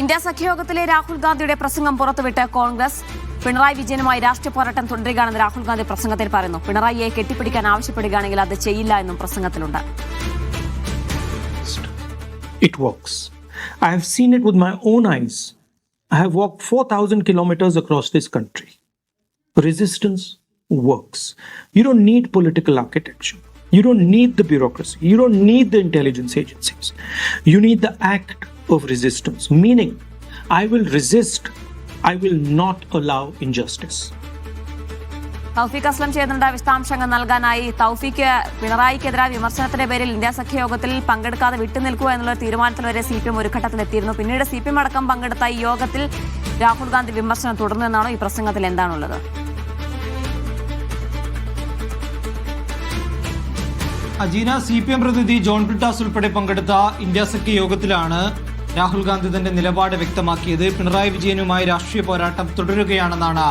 India സഖ്യയോഗത്തിലെ Rahul ഗാന്ധിയുടെ പ്രസംഗം പുറത്തുവിട്ട് കോൺഗ്രസ്. പിണറായി വിജയനുമായി രാഷ്ട്രീയ പോരാട്ടം തുടരുകയാണെന്ന് രാഹുൽ ഗാന്ധി പ്രസംഗത്തിൽ പറയുന്നു. പിണറായിയെ കെട്ടിപ്പിടിക്കാൻ ആവശ്യപ്പെടുകയാണെങ്കിൽ അത് ചെയ്യില്ല എന്നും പ്രസംഗത്തിലുണ്ട്. It works. I have seen it with my own eyes. I have walked 4,000 kilometers across this country. Resistance works. You don't need political architecture. You don't need the bureaucracy. You don't need the intelligence agencies. You need the act of resistance, meaning I will resist. I will not allow injustice. തൗഫീഖ് അസ്ലം ചെയ്യുന്നുണ്ട് വിശദാംശങ്ങൾ നൽകാനായി. തൗഫീഖ്, പിണറായിക്കെതിരായ വിമർശനത്തിന്റെ പേരിൽ India സഖ്യയോഗത്തിൽ പങ്കെടുക്കാതെ വിട്ടുനിൽക്കുക എന്നുള്ള തീരുമാനത്തിൽ വരെ CPM ഒരു ഘട്ടത്തിലെത്തിയിരുന്നു. പിന്നീട് CPM അടക്കം പങ്കെടുത്ത ഈ യോഗത്തിൽ രാഹുൽ ഗാന്ധി വിമർശനം തുടർന്നെന്നാണോ ഈ പ്രസംഗത്തിൽ എന്താണുള്ളത്? അജീന, CPM പ്രതിനിധി ജോൺ ബ്രിട്ടാസ് ഉൾപ്പെടെ പങ്കെടുത്ത ഇന്ത്യ സഖ്യ യോഗത്തിലാണ് രാഹുൽ ഗാന്ധി തന്റെ നിലപാട് വ്യക്തമാക്കിയത്. പിണറായി വിജയനുമായി രാഷ്ട്രീയ പോരാട്ടം തുടരുകയാണെന്നാണ്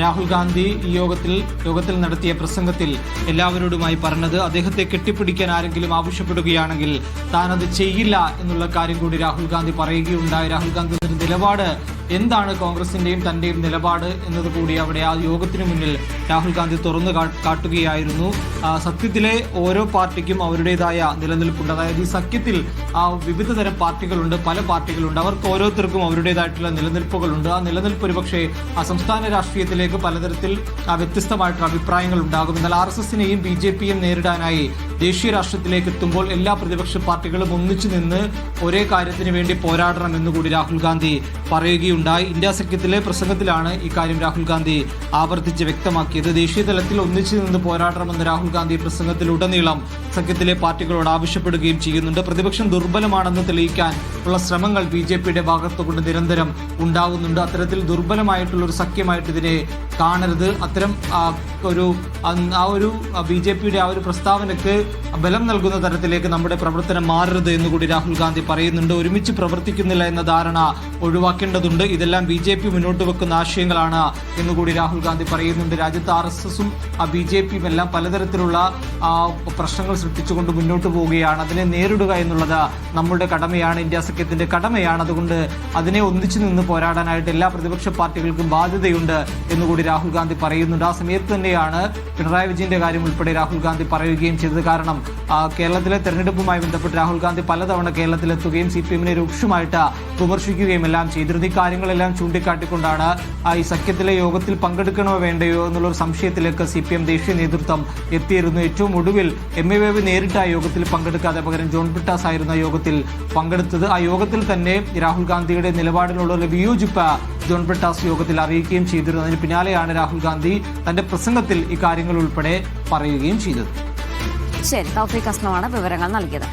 രാഹുൽ ഗാന്ധി ഈ യോഗത്തിൽ നടത്തിയ പ്രസംഗത്തിൽ എല്ലാവരോടുമായി പറഞ്ഞത്. അദ്ദേഹത്തെ കെട്ടിപ്പിടിക്കാൻ ആരെങ്കിലും ആവശ്യപ്പെടുകയാണെങ്കിൽ താൻ അത് ചെയ്യില്ല എന്നുള്ള കാര്യം കൂടി രാഹുൽ ഗാന്ധി പറയുകയുണ്ടായി. രാഹുൽ ഗാന്ധിയുടെ നിലപാട് എന്താണ്, കോൺഗ്രസിന്റെയും തന്റെയും നിലപാട് എന്നത് കൂടി അവിടെ ആ യോഗത്തിന് മുന്നിൽ രാഹുൽ ഗാന്ധി തുറന്നു കാട്ടുകയായിരുന്നു. സത്യത്തിലെ ഓരോ പാർട്ടിക്കും അവരുടേതായ നിലനിൽപ്പുണ്ട്. അതായത് ഈ സഖ്യത്തിൽ വിവിധ തരം പാർട്ടികളുണ്ട്, പല പാർട്ടികളുണ്ട്. അവർക്ക് ഓരോരുത്തർക്കും അവരുടേതായിട്ടുള്ള നിലനിൽപ്പുകളുണ്ട്. ആ നിലനിൽപ്പ് ഒരുപക്ഷെ സംസ്ഥാന രാഷ്ട്രീയത്തിലേക്ക് പലതരത്തിൽ വ്യത്യസ്തമായിട്ടുള്ള അഭിപ്രായങ്ങൾ ഉണ്ടാകും. എന്നാൽ RSSനെയും BJPയും നേരിടാനായി ദേശീയ രാഷ്ട്രീയത്തിലേക്ക് എത്തുമ്പോൾ എല്ലാ പ്രതിപക്ഷ പാർട്ടികളും ഒന്നിച്ചു നിന്ന് ഒരേ കാര്യത്തിന് വേണ്ടി പോരാടണം എന്നുകൂടി രാഹുൽ ഗാന്ധി പറയുകയുണ്ടായി. ഇന്ത്യ സഖ്യത്തിലെ പ്രസംഗത്തിലാണ് ഇക്കാര്യം രാഹുൽ ഗാന്ധി ആവർത്തിച്ച് വ്യക്തമാക്കിയത്. ദേശീയ തലത്തിൽ ഒന്നിച്ചു നിന്ന് പോരാടണമെന്ന് രാഹുൽ ഗാന്ധി പ്രസംഗത്തിലുടനീളം സഖ്യത്തിലെ പാർട്ടികളോട് ആവശ്യപ്പെടുകയും ചെയ്യുന്നുണ്ട്. പ്രതിപക്ഷം ദുർബലമാണെന്ന് തെളിയിക്കാൻ ഉള്ള ശ്രമങ്ങൾ BJPയുടെ ഭാഗത്തുകൊണ്ട് നിരന്തരം ഉണ്ടാകുന്നുണ്ട്. അത്തരത്തിൽ ദുർബലമായിട്ടുള്ള ഒരു സഖ്യമായിട്ട് ഇതിനെ കാണരുത്. അത്തരം ഒരു BJPയുടെ ആ ഒരു പ്രസ്താവനയ്ക്ക് ബലം നൽകുന്ന തരത്തിലേക്ക് നമ്മുടെ പ്രവർത്തനം മാറരുത് എന്നുകൂടി രാഹുൽ ഗാന്ധി പറയുന്നുണ്ട്. ഒരുമിച്ച് പ്രവർത്തിക്കുന്നില്ല എന്ന ധാരണ ഒഴിവാക്കേണ്ടതുണ്ട്. ഇതെല്ലാം BJP മുന്നോട്ട് വെക്കുന്ന ആശയങ്ങളാണ് എന്നുകൂടി രാഹുൽ ഗാന്ധി പറയുന്നുണ്ട്. രാജ്യത്ത് RSSും BJPയും എല്ലാം പലതരത്തിലുള്ള പ്രശ്നങ്ങൾ സൃഷ്ടിച്ചുകൊണ്ട് മുന്നോട്ട് പോവുകയാണ്. അതിനെ നേരിടുക എന്നുള്ളത് നമ്മുടെ കടമയാണ്, ഇന്ത്യ സഖ്യത്തിന്റെ കടമയാണ്. അതുകൊണ്ട് അതിനെ ഒന്നിച്ചു നിന്ന് പോരാടാനായിട്ട് എല്ലാ പ്രതിപക്ഷ പാർട്ടികൾക്കും ബാധ്യതയുണ്ട് എന്നുകൂടി രാഹുൽ ഗാന്ധി പറയുന്നുണ്ട്. ആ സമയത്ത് തന്നെയാണ് പിണറായി വിജയന്റെ കാര്യം ഉൾപ്പെടെ രാഹുൽ ഗാന്ധി പറയുകയും ചെയ്തത്. കാരണം കേരളത്തിലെ തെരഞ്ഞെടുപ്പുമായി ബന്ധപ്പെട്ട് രാഹുൽ ഗാന്ധി പലതവണ കേരളത്തിലെത്തുകയും CPMനെ രൂക്ഷമായിട്ട് വിമർശിക്കുകയും എല്ലാം ചെയ്തിരുന്നു. ഈ കാര്യങ്ങളെല്ലാം ചൂണ്ടിക്കാട്ടിക്കൊണ്ടാണ് ഈ സഖ്യത്തിലെ യോഗത്തിൽ പങ്കെടുക്കണോ വേണ്ടയോ എന്നുള്ളൊരു സംശയത്തിലേക്ക് CPM ദേശീയ നേതൃത്വം എത്തിയിരുന്നു. ഏറ്റവും ഒടുവിൽ MA ബേബി നേരിട്ട് ആ യോഗത്തിൽ പങ്കെടുക്കാതെ പകരം ജോൺ ബ്രിട്ടാസ് ആയിരുന്നു ആ യോഗത്തിൽ പങ്കെടുത്തത്. ആ യോഗത്തിൽ തന്നെ രാഹുൽ ഗാന്ധിയുടെ നിലപാടിനുള്ള വിയോജിപ്പ് ജോൺ ബ്രിട്ടാസ് യോഗത്തിൽ അറിയിക്കുകയും ചെയ്തിരുന്നു. അതിന് പിന്നാലെയാണ് രാഹുൽ ഗാന്ധി തന്റെ പ്രസംഗത്തിൽ ഈ കാര്യങ്ങൾ ഉൾപ്പെടെ പറയുകയും ചെയ്തത്. ശരി, തൗഫീഖ് അസ്ലമാണ് വിവരങ്ങൾ നൽകിയത്.